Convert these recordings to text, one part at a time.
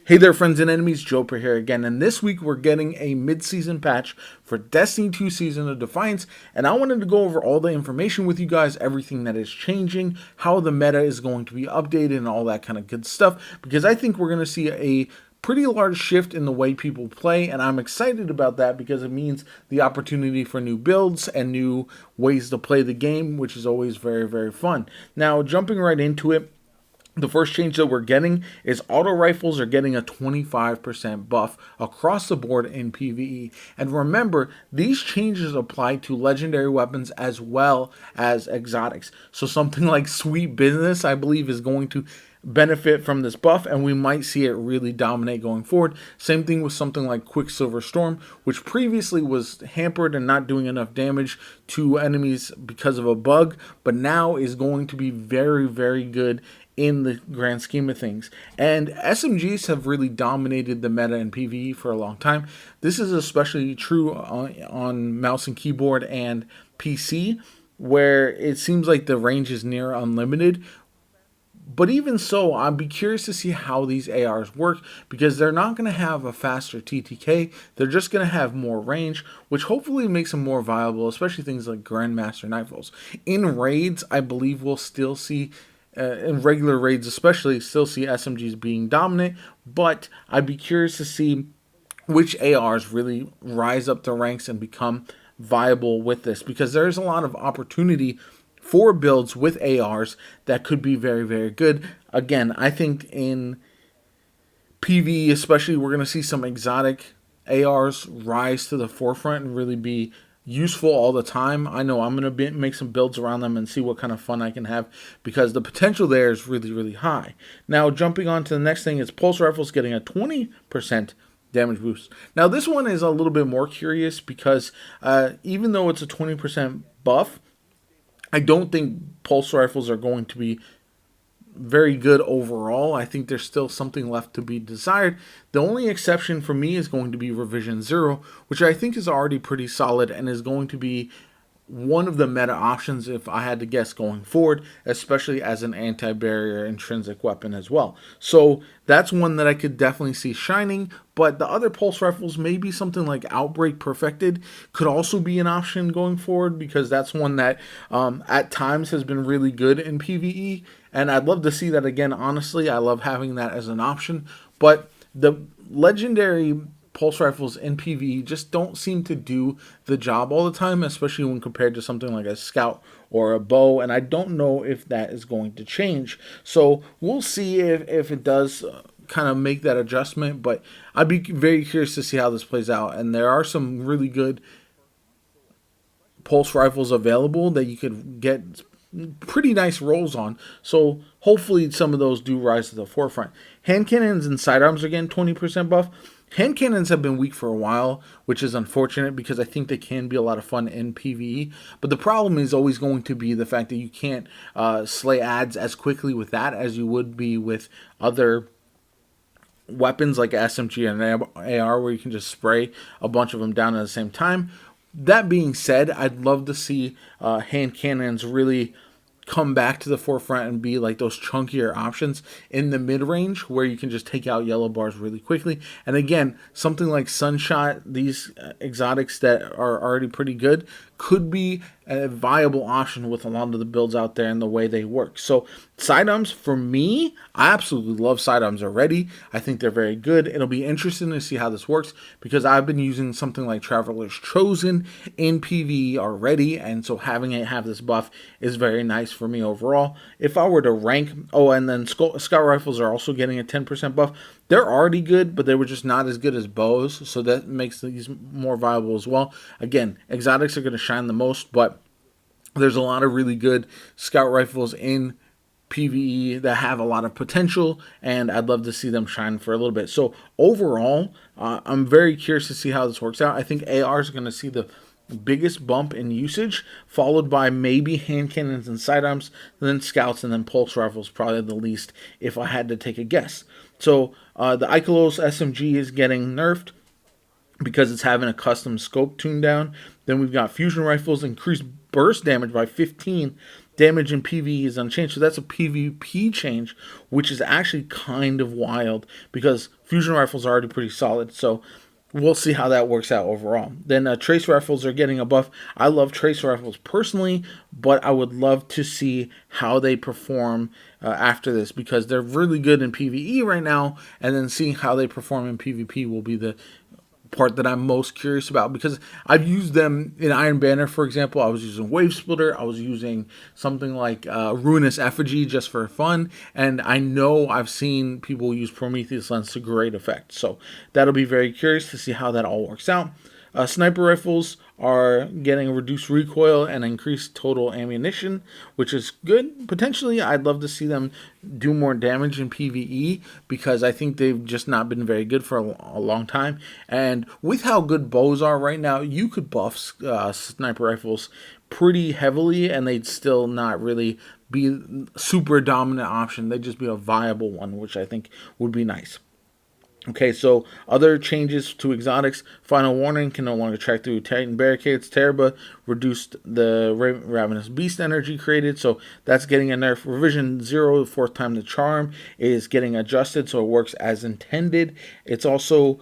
Hey there, friends and enemies, JoPaWrites here again, and this week we're getting a mid-season patch for Destiny 2 Season of Defiance, and I wanted to go over all the information with you guys, everything that is changing, how the meta is going to be updated, and all that kind of good stuff, because I think we're going to see a pretty large shift in the way people play, and I'm excited about that because it means the opportunity for new builds and new ways to play the game, which is always very, very fun. Now, jumping right into it, the first change that we're getting is auto rifles are getting a 25% buff across the board in PvE. And remember, these changes apply to legendary weapons as well as exotics. So something like Sweet Business, I believe, is going to benefit from this buff, and we might see it really dominate going forward. Same thing with something like Quicksilver Storm, which previously was hampered and not doing enough damage to enemies because of a bug, but now is going to be very, very good in the grand scheme of things. And SMGs have really dominated the meta in PvE for a long time. This is especially true on mouse and keyboard and PC, where it seems like the range is near unlimited. But even so, I'd be curious to see how these ARs work, because they're not going to have a faster TTK. They're just going to have more range, which hopefully makes them more viable, especially things like Grandmaster Nightfalls. In raids, I believe we'll still see in regular raids especially, still see SMGs being dominant, but I'd be curious to see which ARs really rise up the ranks and become viable with this, because there's a lot of opportunity for builds with ARs that could be very, very good. Again, I think in PvE especially, we're going to see some exotic ARs rise to the forefront and really be useful all the time. I know I'm going to make some builds around them and see what kind of fun I can have, because the potential there is really, really high. Now, jumping on to the next thing is Pulse Rifles getting a 20% damage boost. Now, this one is a little bit more curious because even though it's a 20% buff, I don't think Pulse Rifles are going to be very good overall. I think there's still something left to be desired. The only exception for me is going to be Revision 0, which I think is already pretty solid and is going to be one of the meta options if I had to guess going forward, especially as an anti-barrier intrinsic weapon as well. So that's one that I could definitely see shining, but the other pulse rifles, maybe something like Outbreak Perfected, could also be an option going forward, because that's one that at times has been really good in PvE, and I'd love to see that again. Honestly, I love having that as an option, but the legendary pulse rifles in PvE just don't seem to do the job all the time, especially when compared to something like a scout or a bow, and I don't know if that is going to change. So we'll see if it does kind of make that adjustment, but I'd be very curious to see how this plays out. And there are some really good pulse rifles available that you could get pretty nice rolls on, so hopefully some of those do rise to the forefront. Hand cannons and sidearms are getting 20% buff. Hand cannons have been weak for a while, which is unfortunate because I think they can be a lot of fun in PvE. But the problem is always going to be the fact that you can't slay ads as quickly with that as you would be with other weapons like SMG and AR, where you can just spray a bunch of them down at the same time. That being said, I'd love to see hand cannons really come back to the forefront and be like those chunkier options in the mid-range where you can just take out yellow bars really quickly. And again, something like Sunshot, these exotics that are already pretty good, could be a viable option with a lot of the builds out there and the way they work. So sidearms, for me, I absolutely love sidearms already. I think they're very good. It'll be interesting to see how this works, because I've been using something like Traveler's Chosen in PvE already, and so having it have this buff is very nice for me overall. If I were to rank, and then scout rifles are also getting a 10% buff. They're already good, but they were just not as good as bows, so that makes these more viable as well. Again, exotics are going to shine the most, but there's a lot of really good scout rifles in PvE that have a lot of potential, and I'd love to see them shine for a little bit. So overall, I'm very curious to see how this works out. I think AR is going to see the biggest bump in usage, followed by maybe hand cannons and sidearms, then scouts, and then pulse rifles, probably the least if I had to take a guess. So the Ikelos SMG is getting nerfed because it's having a custom scope tuned down. Then we've got fusion rifles, increased burst damage by 15, damage in PvE is unchanged. So that's a PvP change, which is actually kind of wild because fusion rifles are already pretty solid. So we'll see how that works out overall. Then trace rifles are getting a buff. I love trace rifles personally, but I would love to see how they perform after this because they're really good in PvE right now, and then seeing how they perform in PvP will be the part that I'm most curious about because I've used them in Iron Banner, for example. I was using Wave Splitter. I was using something like Ruinous Effigy just for fun. And I know I've seen people use Prometheus Lens to great effect. So that'll be very curious to see how that all works out. Sniper rifles are getting a reduced recoil and increased total ammunition, which is good. Potentially, I'd love to see them do more damage in PvE because I think they've just not been very good for a long time. And with how good bows are right now, you could buff sniper rifles pretty heavily and they'd still not really be super dominant option. They'd just be a viable one, which I think would be nice. Okay, so other changes to exotics. Final Warning can no longer track through Titan barricades. Teraba reduced the Ravenous Beast energy created, so that's getting a nerf. Revision 0, fourth time the charm, is getting adjusted, so it works as intended. It's also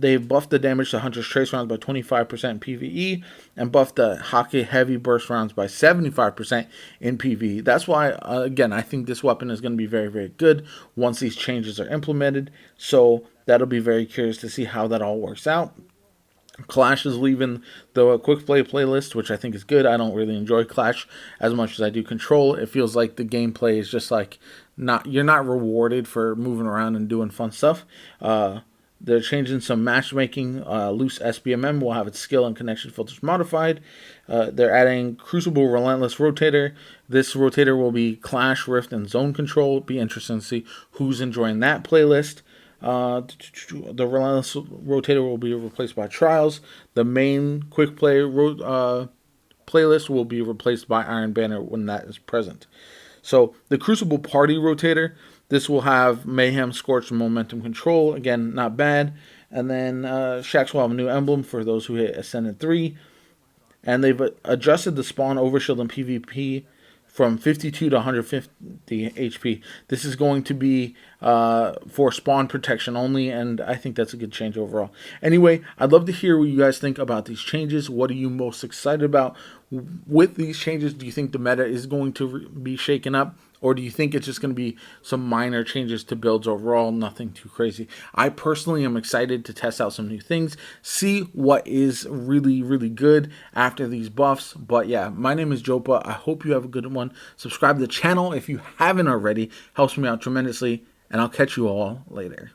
they've buffed the damage to Hunter's Trace rounds by 25% in PvE and buffed the Hake Heavy Burst rounds by 75% in PvE. That's why, again, I think this weapon is going to be very, very good once these changes are implemented. So that'll be very curious to see how that all works out. Clash is leaving the quick play playlist, which I think is good. I don't really enjoy Clash as much as I do Control. It feels like the gameplay is just like you're not rewarded for moving around and doing fun stuff. They're changing some matchmaking. Loose SBMM will have its skill and connection filters modified. They're adding Crucible Relentless Rotator. This rotator will be Clash, Rift, and Zone Control. It'll be interesting to see who's enjoying that playlist. The Relentless Rotator will be replaced by Trials. The main quick play playlist will be replaced by Iron Banner when that is present. So the Crucible Party Rotator, this will have Mayhem, Scorch, and Momentum Control. Again, not bad. And then Shaxx will have a new emblem for those who hit Ascendant 3. And they've adjusted the spawn overshield in PvP from 52 to 150 HP. This is going to be for spawn protection only, and I think that's a good change overall. Anyway, I'd love to hear what you guys think about these changes. What are you most excited about with these changes? Do you think the meta is going to be shaken up? Or do you think it's just going to be some minor changes to builds overall, nothing too crazy? I personally am excited to test out some new things, see what is really, really good after these buffs. But yeah, my name is Jopa. I hope you have a good one. Subscribe to the channel if you haven't already. Helps me out tremendously. And I'll catch you all later.